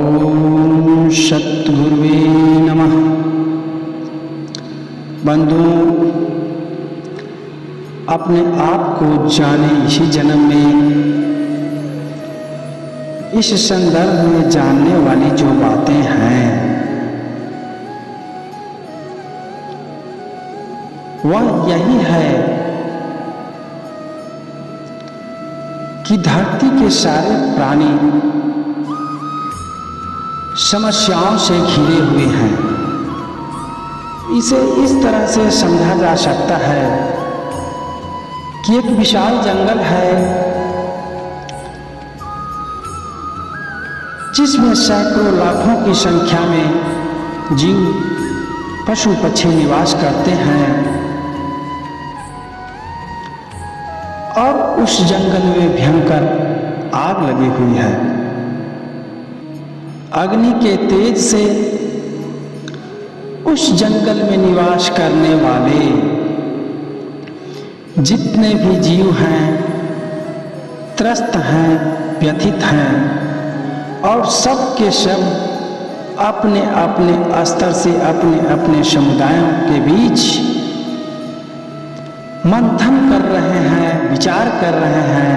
ओम सद्गुरुवे नमः। बंधुओं, अपने आप को जाने इसी जन्म में, इस संदर्भ में जानने वाली जो बातें हैं वह यही है कि धरती के सारे प्राणी समस्याओं से घिरे हुए हैं। इसे इस तरह से समझा जा सकता है कि एक विशाल जंगल है जिसमें सैकड़ों लाखों की संख्या में जीव पशु पक्षी निवास करते हैं और उस जंगल में भयंकर आग लगी हुई है। अग्नि के तेज से उस जंगल में निवास करने वाले जितने भी जीव हैं त्रस्त हैं, व्यथित हैं और सब के सब अपने अपने स्तर से अपने अपने समुदायों के बीच मंथन कर रहे हैं, विचार कर रहे हैं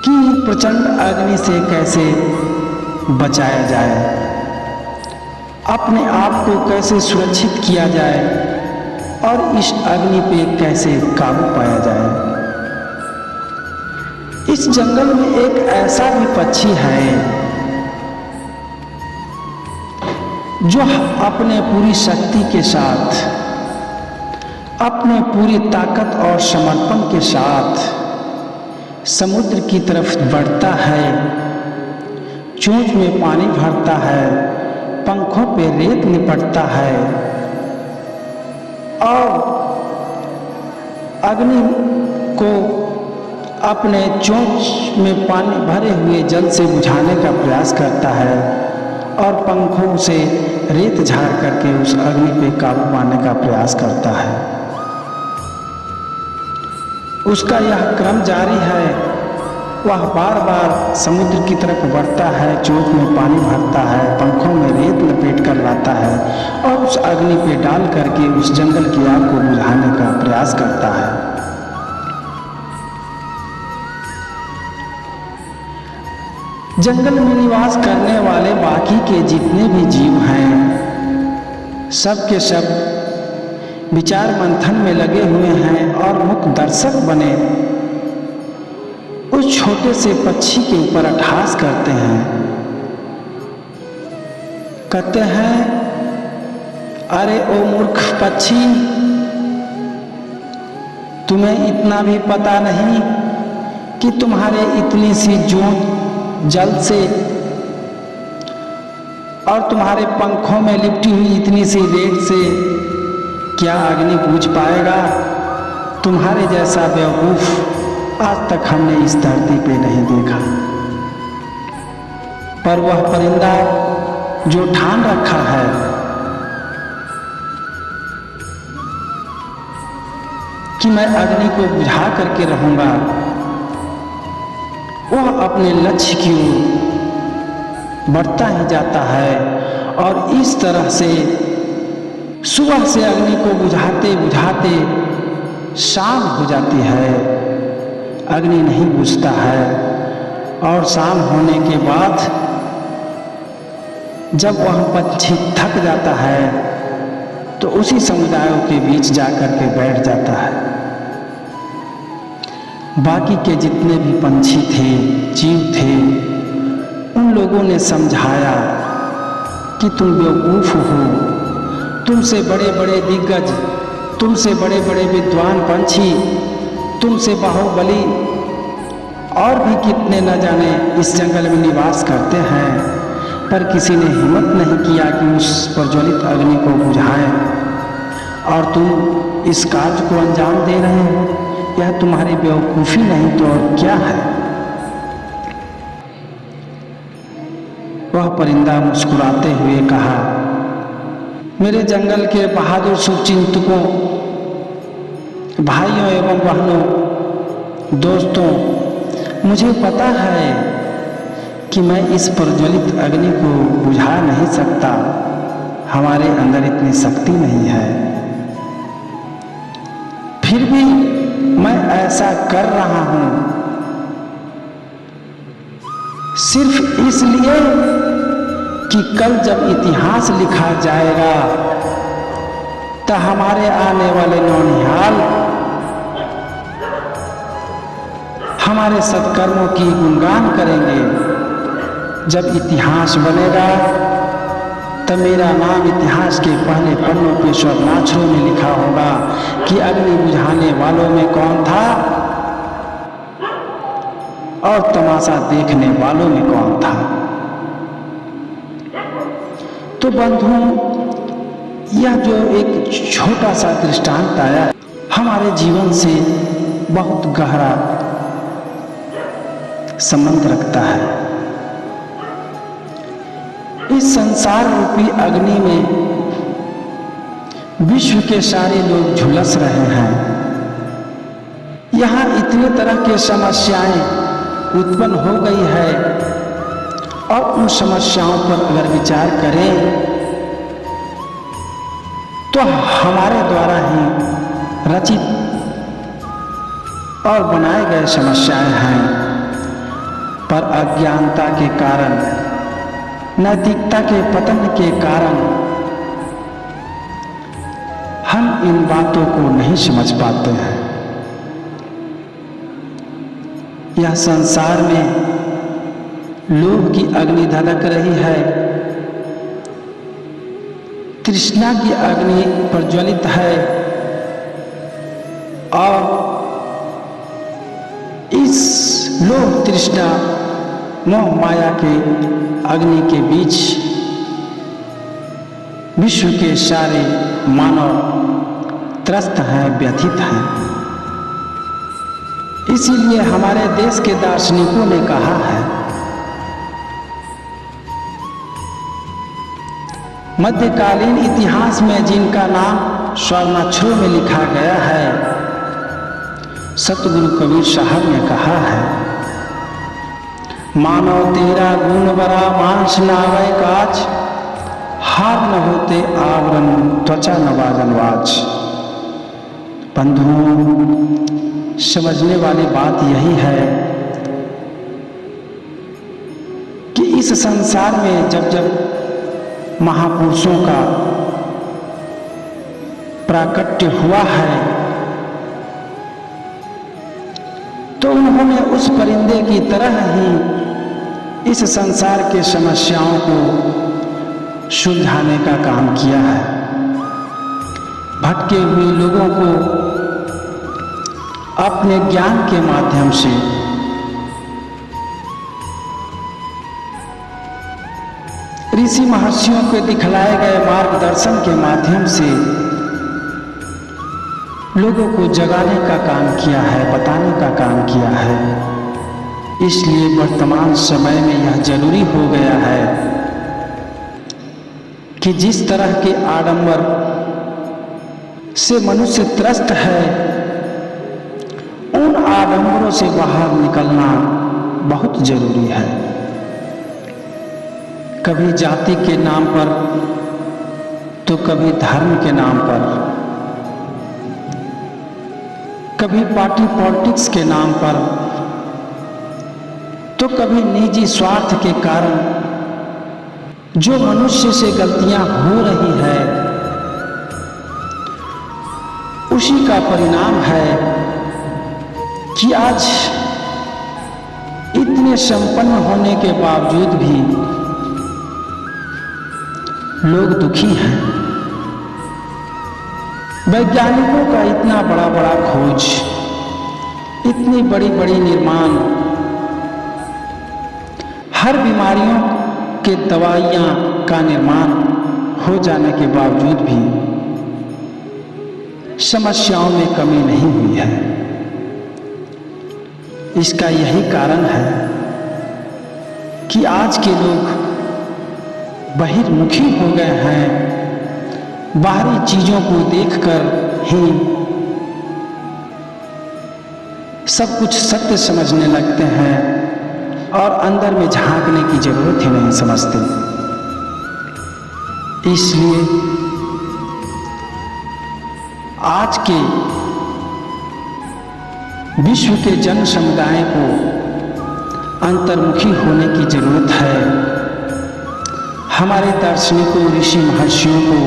कि प्रचंड अग्नि से कैसे बचाया जाए, अपने आप को कैसे सुरक्षित किया जाए और इस अग्नि पे कैसे काबू पाया जाए। इस जंगल में एक ऐसा भी पक्षी है जो अपने पूरी शक्ति के साथ, अपने पूरी ताकत और समर्पण के साथ समुद्र की तरफ बढ़ता है, चोंच में पानी भरता है, पंखों पे रेत लिपटता है और अग्नि को अपने चोंच में पानी भरे हुए जल से बुझाने का प्रयास करता है और पंखों से रेत झाड़ करके उस अग्नि पे काबू पाने का प्रयास करता है। उसका यह क्रम जारी है। वह बार बार समुद्र की तरफ बढ़ता है, चोंच में पानी भरता है, पंखों में रेत लपेट कर लाता है और उस अग्नि पे डाल करके उस जंगल की आग को बुझाने का प्रयास करता है। जंगल में निवास करने वाले बाकी के जितने भी जीव हैं सब के सब विचार मंथन में लगे हुए हैं और मुख्य दर्शक बने उस छोटे से पक्षी के ऊपर अट्टहास करते हैं। कहते हैं, अरे ओ मूर्ख पक्षी, तुम्हें इतना भी पता नहीं कि तुम्हारे इतनी सी जोत जल से और तुम्हारे पंखों में लिपटी हुई इतनी सी रेत से क्या अग्नि बुझ पाएगा? तुम्हारे जैसा बेवकूफ आज तक हमने इस धरती पे नहीं देखा। पर वह परिंदा जो ठान रखा है कि मैं अग्नि को बुझा करके रहूंगा, वह अपने लक्ष्य की ओर बढ़ता ही जाता है और इस तरह से सुबह से अग्नि को बुझाते बुझाते शाम हो जाती है, अग्नि नहीं बुझता है और शाम होने के बाद जब वह पक्षी थक जाता है तो उसी समुदायों के बीच जाकर के बैठ जाता है। बाकी के जितने भी पंछी थे, जीव थे, उन लोगों ने समझाया कि तुम बेवकूफ हो, तुमसे बड़े बड़े दिग्गज, तुमसे बड़े बड़े विद्वान पंछी, तुमसे बाहुबली और भी कितने न जाने इस जंगल में निवास करते हैं, पर किसी ने हिम्मत नहीं किया कि उस प्रज्वलित अग्नि को बुझाएं और तुम इस कार्य को अंजाम दे रहे हो। यह तुम्हारी बेवकूफ़ी नहीं तो और क्या है? वह परिंदा मुस्कुराते हुए कहा, मेरे जंगल के बहादुर शुभचिंतकों, भाइयों एवं बहनों, दोस्तों, मुझे पता है कि मैं इस प्रज्वलित अग्नि को बुझा नहीं सकता, हमारे अंदर इतनी शक्ति नहीं है। फिर भी मैं ऐसा कर रहा हूं सिर्फ इसलिए कि कल जब इतिहास लिखा जाएगा तो हमारे आने वाले नौनिहाल हमारे सत्कर्मों की गुणगान करेंगे। जब इतिहास बनेगा तो मेरा नाम इतिहास के पहले पन्नों पे स्वर्णाक्षरों में लिखा होगा कि अग्नि बुझाने वालों में कौन था और तमाशा देखने वालों में कौन था। तो बंधुओं, यह जो एक छोटा सा दृष्टांत आया हमारे जीवन से बहुत गहरा संबंध रखता है। इस संसार रूपी अग्नि में विश्व के सारे लोग झुलस रहे हैं। यहाँ इतने तरह के समस्याएं उत्पन्न हो गई है और उन समस्याओं पर अगर विचार करें तो हमारे द्वारा ही रचित और बनाए गए समस्याएं हैं, पर अज्ञानता के कारण, नैतिकता के पतन के कारण हम इन बातों को नहीं समझ पाते हैं। यह संसार में लोभ की अग्नि धधक रही है, तृष्णा की अग्नि प्रज्वलित है और इस लोभ तृष्णा मोह माया के अग्नि के बीच विश्व के सारे मानव त्रस्त हैं, व्यथित हैं। इसीलिए हमारे देश के दार्शनिकों ने कहा है, मध्यकालीन इतिहास में जिनका नाम स्वर्णाक्षरों में लिखा गया है, सतगुरु कबीर साहब ने कहा है, मानो तेरा गुण बरा मांस नावै काज, हार न होते आवरण त्वचा न बाजनवाज। बंधुओं, समझने वाली बात यही है कि इस संसार में जब जब महापुरुषों का प्राकट्य हुआ है तो उन्होंने उस परिंदे की तरह ही इस संसार के समस्याओं को सुलझाने का काम किया है। भटके हुए लोगों को अपने ज्ञान के माध्यम से ऋषि महर्षियों के दिखलाए गए मार्गदर्शन के माध्यम से लोगों को जगाने का काम किया है, बताने का काम किया है। इसलिए वर्तमान समय में यह जरूरी हो गया है कि जिस तरह के आडंबर से मनुष्य त्रस्त है, उन आडंबरों से बाहर निकलना बहुत जरूरी है। कभी जाति के नाम पर तो कभी धर्म के नाम पर, कभी पार्टी पॉलिटिक्स के नाम पर तो कभी निजी स्वार्थ के कारण जो मनुष्य से गलतियां हो रही है, उसी का परिणाम है कि आज इतने संपन्न होने के बावजूद भी लोग दुखी हैं। वैज्ञानिकों का इतना बड़ा बड़ा खोज, इतनी बड़ी बड़ी निर्माण, हर बीमारियों के दवाइयां का निर्माण हो जाने के बावजूद भी समस्याओं में कमी नहीं हुई है। इसका यही कारण है कि आज के लोग बहिर्मुखी हो गए हैं। बाहरी चीजों को देखकर ही सब कुछ सत्य समझने लगते हैं और अंदर में झांकने की जरूरत ही नहीं समझते। इसलिए आज के विश्व के जन समुदाय को अंतर्मुखी होने की जरूरत है। हमारे दार्शनिकों, ऋषि महर्षियों को,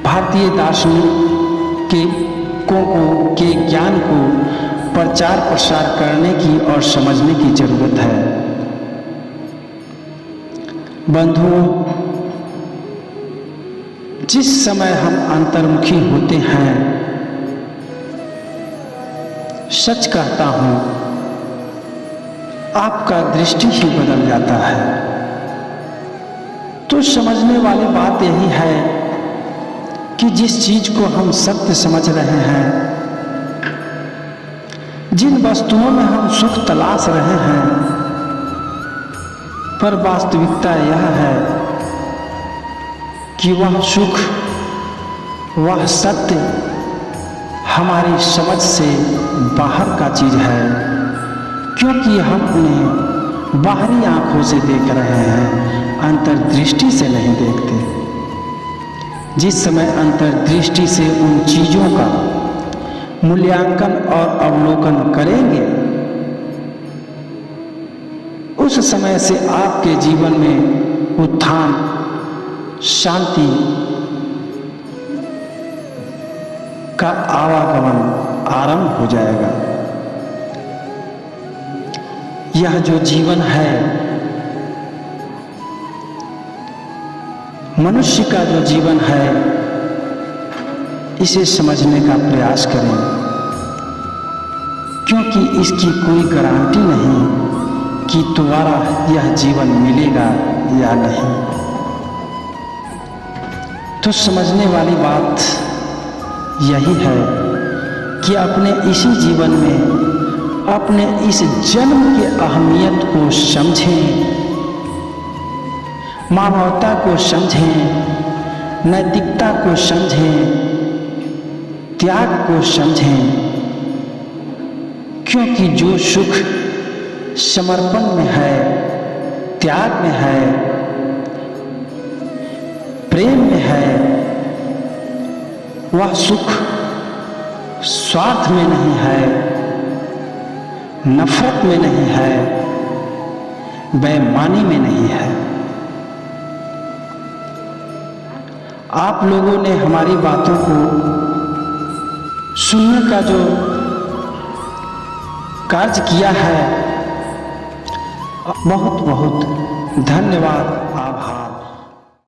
भारतीय दार्शनिकों के ज्ञान को प्रचार प्रसार करने की और समझने की जरूरत है। बंधुओं, जिस समय हम अंतर्मुखी होते हैं, सच कहता हूं, आपका दृष्टि ही बदल जाता है। तो समझने वाली बात यही है कि जिस चीज को हम सत्य समझ रहे हैं, जिन वस्तुओं में हम सुख तलाश रहे हैं, पर वास्तविकता यह है कि वह सुख, वह सत्य हमारी समझ से बाहर का चीज है, क्योंकि हम उन्हें बाहरी आंखों से देख रहे हैं, अंतर्दृष्टि से नहीं देखते। जिस समय अंतर्दृष्टि से उन चीजों का मूल्यांकन और अवलोकन करेंगे, उस समय से आपके जीवन में उत्थान, शांति का आवागमन आरंभ हो जाएगा। यह जो जीवन है, मनुष्य का जो जीवन है, इसे समझने का प्रयास करें, क्योंकि इसकी कोई गारंटी नहीं कि दोबारा यह जीवन मिलेगा या नहीं। तो समझने वाली बात यही है कि अपने इसी जीवन में अपने इस जन्म की अहमियत को समझें, मानवता को समझें, नैतिकता को समझें, त्याग को समझें, क्योंकि जो सुख समर्पण में है, त्याग में है, प्रेम में है, वह सुख स्वार्थ में नहीं है, नफरत में नहीं है, बेईमानी में नहीं है। आप लोगों ने हमारी बातों को सुनने का जो कार्य किया है, बहुत बहुत धन्यवाद, आभार।